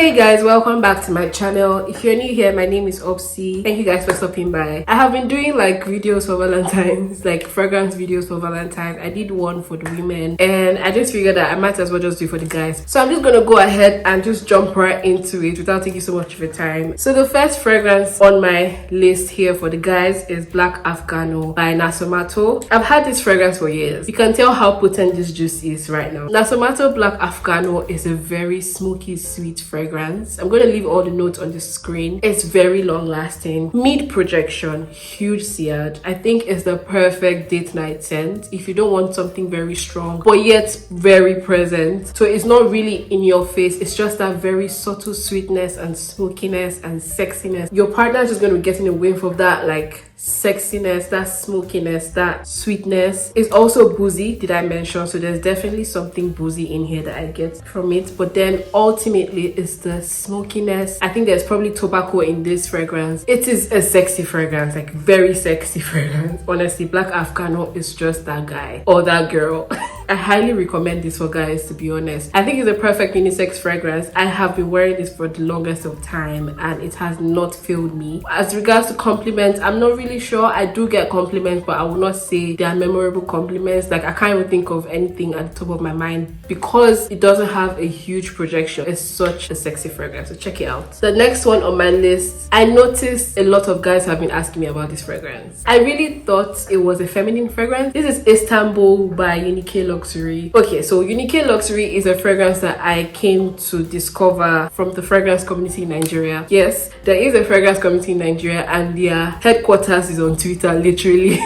Hey guys, welcome back to my channel. If you're new here, my name is Obsy. Thank you guys for stopping by. I have been doing like videos for Valentine's, like fragrance videos for Valentine's. I did one for the women and I just figured that I might as well just do it for the guys. So I'm just gonna go ahead and just jump right into it without taking so much of your time. So the first fragrance on my list here for the guys is Black Afghano by Nasomatto. I've had this fragrance for years. You can tell how potent this juice is right now. Nasomatto Black Afghano is a very smoky, sweet fragrance. I'm going to leave all the notes on the screen. It's very long lasting, mid projection, huge sillage. I think it's the perfect date night scent if you don't want something very strong but yet very present. So it's not really in your face, it's just that very subtle sweetness and smokiness and sexiness. Your partner is just going to be getting a whiff of that like sexiness, that smokiness, that sweetness. It's also boozy, did I mention? So there's definitely something boozy in here that I get from it, but then ultimately it's the smokiness. I think there's probably tobacco in this fragrance. It is a sexy fragrance, like very sexy fragrance. Honestly, Black Afghano is just that guy or that girl. I highly recommend this for guys, to be honest. I think it's a perfect unisex fragrance. I have been wearing this for the longest of time and it has not failed me. As regards to compliments, I'm not really sure. I do get compliments, but I will not say they are memorable compliments. Like I can't even think of anything at the top of my mind because it doesn't have a huge projection. It's such a sexy fragrance, so check it out. The next one on my list, I noticed a lot of guys have been asking me about this fragrance. I really thought it was a feminine fragrance. This is Istanbul by Uni Luxury. Okay, so Uni Luxury is a fragrance that I came to discover from the fragrance community in Nigeria. Yes, there is a fragrance community in Nigeria and their headquarters is on Twitter, literally.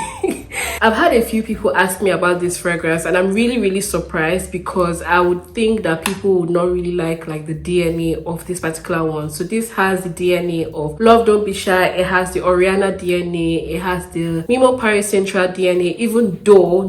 I've had a few people ask me about this fragrance and I'm really surprised because I would think that people would not really like the DNA of this particular one. So this has the DNA of Love Don't Be Shy, it has the Oriana DNA, it has the Mimo Paris Central DNA, even though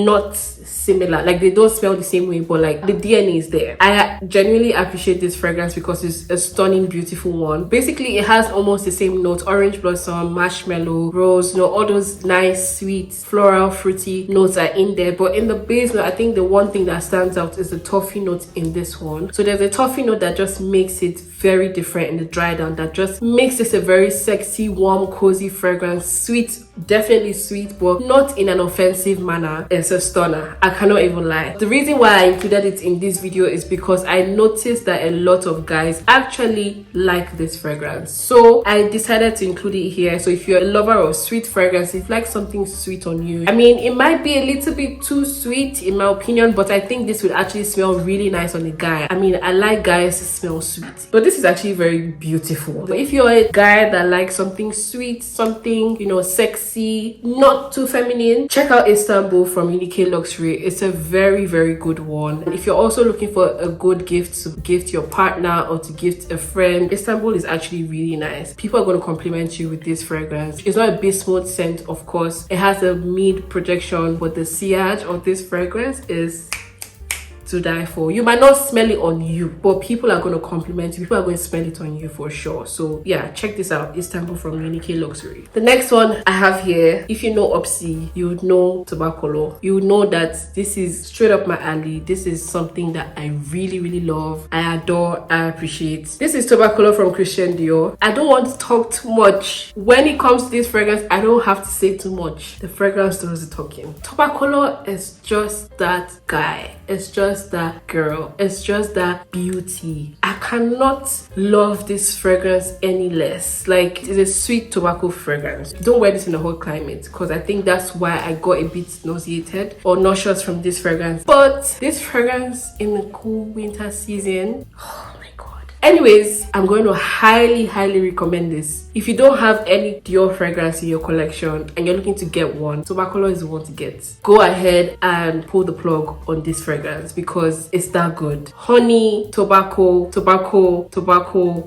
not similar, like they don't smell the same way, but like the DNA is there. I genuinely appreciate this fragrance because it's a stunning, beautiful one. Basically it has almost the same notes: orange blossom, marshmallow, rose, all those nice sweet floral fruity notes are in there. But in the base note, I think the one thing that stands out is the toffee note in this one. So there's a toffee note that just makes it very different in the dry down, that just makes this a very sexy, warm, cozy fragrance. Sweet, definitely sweet, but not in an offensive manner. It's a stunner, I cannot even lie. The reason why I included it in this video is because I noticed that a lot of guys actually like this fragrance, so I decided to include it here. So if you're a lover of sweet fragrance, if you like something sweet on you, I mean, it might be a little bit too sweet in my opinion, but I think this would actually smell really nice on a guy. I mean, I like guys to smell sweet, but this is actually very beautiful. But if you're a guy that likes something sweet, something, sexy, not too feminine, check out Istanbul from Uni Luxury. It's a very good one. And if you're also looking for a good gift to gift your partner or to gift a friend, Istanbul is actually really nice. People are going to compliment you with this fragrance. It's not a bismuth scent, of course. It has a mid projection, but the sillage of this fragrance is to die for. You might not smell it on you, but people are going to compliment you. People are going to smell it on you for sure. So yeah, check this out, Istanbul from Uni Luxury. The next one I have here, if you know Obsy, you would know Tobacolor. You would know that this is straight up my alley. This is something that I really love, I adore, I appreciate. This is Tobacolor from Christian Dior. I don't want to talk too much. When it comes to this fragrance, I don't have to say too much. The fragrance does the talking. Tobacolor is just that guy. It's just that girl. It's just that beauty. I cannot love this fragrance any less. Like, it's a sweet tobacco fragrance. Don't wear this in a hot climate because I think that's why I got a bit nauseated or nauseous from this fragrance. But this fragrance in the cool winter season, oh my god. Anyways, I'm going to highly recommend this. If you don't have any Dior fragrance in your collection and you're looking to get one, Tobacolor is the one to get. Go ahead and pull the plug on this fragrance because it's that good. Honey, tobacco.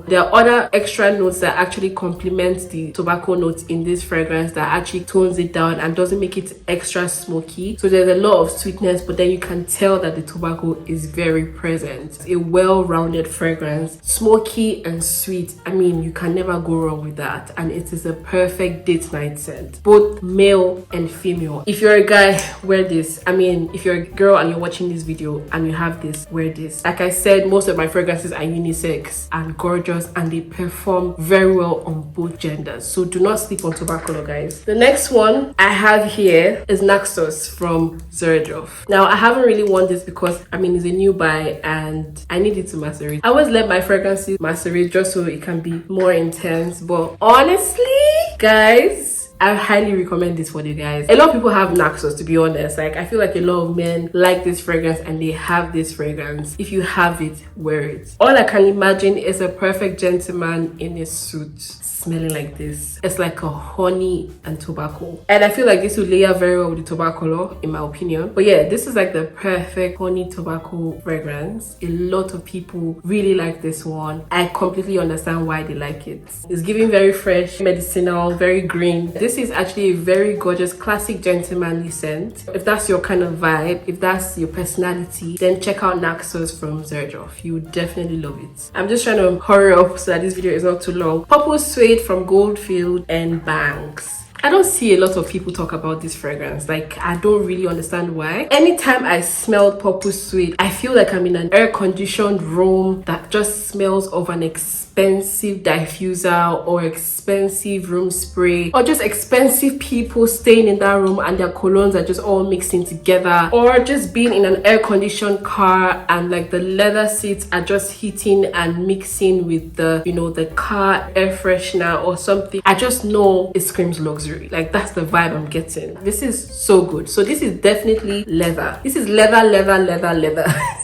There are other extra notes that actually complement the tobacco notes in this fragrance that actually tones it down and doesn't make it extra smoky. So there's a lot of sweetness, but then you can tell that the tobacco is very present. It's a well-rounded fragrance. smoky and sweet. I mean, you can never go wrong with that, and it is a perfect date night scent, both male and female. If you're a guy, wear this. I mean, if you're a girl and you're watching this video and you have this, wear this. Like I said, most of my fragrances are unisex and gorgeous, and they perform very well on both genders, so do not sleep on Tobaccol, guys. The next one I have here is Naxos from Xerjoff. Now, I haven't really worn this because I mean it's a new buy and I need it to macerate. I always let my fragrances macerate just so it can be more intense, but honestly, guys, I highly recommend this for you guys. A lot of people have Naxos, to be honest. Like, I feel like a lot of men like this fragrance and they have this fragrance. If you have it, wear it. All I can imagine is a perfect gentleman in a suit smelling like this. It's like a honey and tobacco, and I feel like this would layer very well with the Tobacolor, in my opinion. But yeah, this is like the perfect honey tobacco fragrance. A lot of people really like this one. I completely understand why they like it. It's giving very fresh, medicinal, very green. This is actually a very gorgeous, classic gentlemanly scent. If that's your kind of vibe, if that's your personality, then check out Naxos from Xerjoff. You would definitely love it. I'm just trying to hurry up so that this video is not too long. Purple Suede from Goldfield and Banks. I don't see a lot of people talk about this fragrance. Like, I don't really understand why. Anytime I smell Purple Suede, I feel like I'm in an air-conditioned room that just smells of an expensive diffuser or expensive room spray, or just expensive people staying in that room and their colognes are just all mixing together, or just being in an air-conditioned car and like the leather seats are just heating and mixing with the, you know, the car air freshener or something. I just know it screams luxury. Like, that's the vibe I'm getting. This is so good. So this is definitely leather. This is leather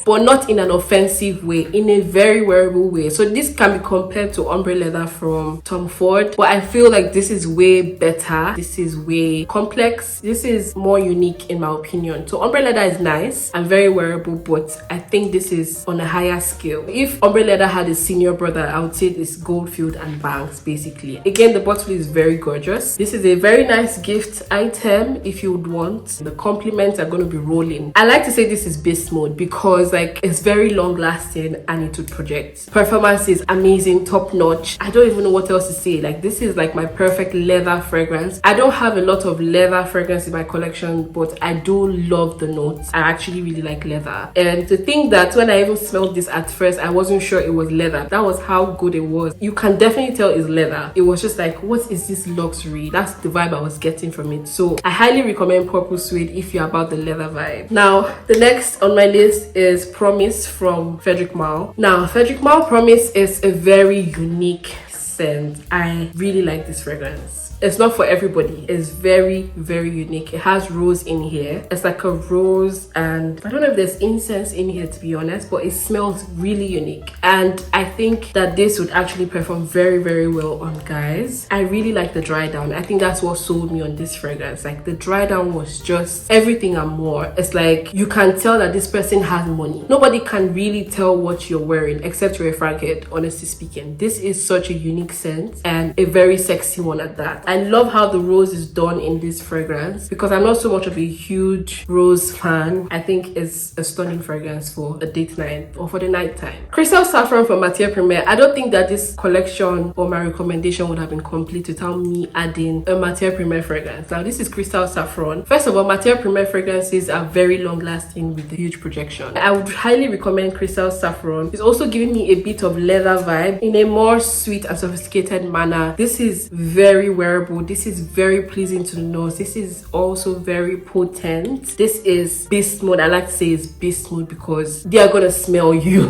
but not in an offensive way, in a very wearable way. So this can be compared to ombre leather from Tom Ford, but I feel like this is way better. This is way complex. This is more unique in my opinion. So ombre leather is nice and very wearable, but I think this is on a higher scale. If ombre leather had a senior brother, I would say this Goldfield and Banks, basically. Again, the bottle is very gorgeous. This is a very nice gift item if you would want. The compliments are going to be rolling. I like to say this is beast mode because like it's very long lasting and it would project. Performance is amazing, top notch. I don't even know what else to say. Like, this is like my perfect leather fragrance. I don't have a lot of leather fragrance in my collection, but I do love the notes. I actually really like leather, and to think that when I even smelled this at first, I wasn't sure it was leather. That was how good it was. You can definitely tell it's leather. It was just like, what is this luxury? That's the vibe I was getting from it. So I highly recommend Purple Suede if you're about the leather vibe. Now, the next on my list is Promise from Frederic Malle. Now, Frederic Malle Promise is a very unique scent. I really like this fragrance. It's not for everybody. It's very, very unique. It has rose in here. It's like a rose, and I don't know if there's incense in here, to be honest, but it smells really unique. And I think that this would actually perform very, very well on guys. I really like the dry down. I think that's what sold me on this fragrance. Like, the dry down was just everything and more. It's like you can tell that this person has money. Nobody can really tell what you're wearing except you're a frankhead, honestly speaking. This is such a unique scent and a very sexy one at that. I love how the rose is done in this fragrance because I'm not so much of a huge rose fan. I think it's a stunning fragrance for a date night or for the night time. Crystal Saffron from Matiere. I don't think that this collection or my recommendation would have been complete without me adding a Matiere fragrance. Now, this is Crystal Saffron. First of all, Matiere fragrances are very long lasting with a huge projection. I would highly recommend Crystal Saffron. It's also giving me a bit of leather vibe in a more sweet and sophisticated manner. This is very wearable. This is very pleasing to the nose. This is also very potent. This is beast mode. I like to say it's beast mode because they are gonna smell you.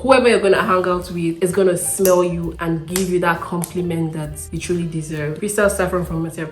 Whoever you're gonna hang out with is gonna smell you and give you that compliment that you truly deserve. Crystal Saffron from Matiere.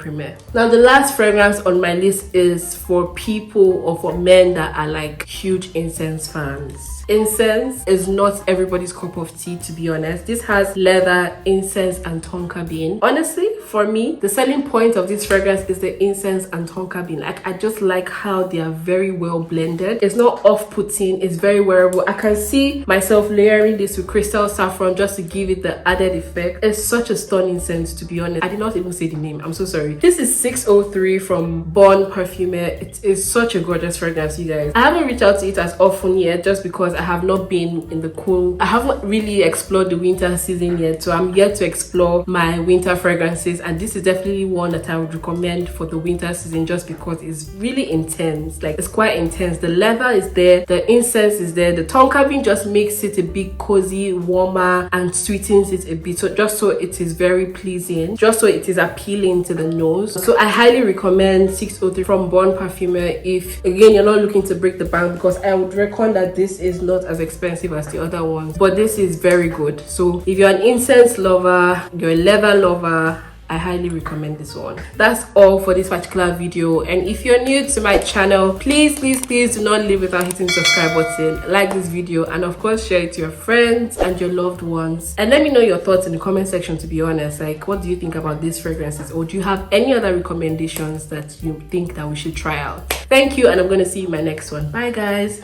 Now, the last fragrance on my list is for people or for men that are like huge incense fans. Incense is not everybody's cup of tea, to be honest. This has leather, incense, and tonka bean. Honestly, for me, the selling point of this fragrance is the incense and tonka bean. Like, I just like how they are very well blended. It's not off-putting. It's very wearable. I can see myself layering this with Crystal Saffron just to give it the added effect. It's such a stunning scent, to be honest. I did not even say the name. I'm so sorry. This is 603 from Parfumeur. It is such a gorgeous fragrance, you guys. I haven't reached out to it as often yet just because because I have not been in the cool. I haven't really explored the winter season yet, so I'm yet to explore my winter fragrances, and this is definitely one that I would recommend for the winter season just because it's really intense. Like, it's quite intense. The leather is there, the incense is there, the tonka bean just makes it a bit cozy, warmer, and sweetens it a bit, so just so it is very pleasing, just so it is appealing to the nose. So I highly recommend 603 from Bon Parfumeur if again you're not looking to break the bank, because I would reckon that this is not as expensive as the other ones, but this is very good. So if you're an incense lover, you're a leather lover, I highly recommend this one. That's all for this particular video, and if you're new to my channel, please do not leave without hitting the subscribe button, like this video, and of course share it to your friends and your loved ones, and let me know your thoughts in the comment section. To be honest, like, what do you think about these fragrances, or do you have any other recommendations that you think that we should try out? Thank you, and I'm going to see you in my next one. Bye guys.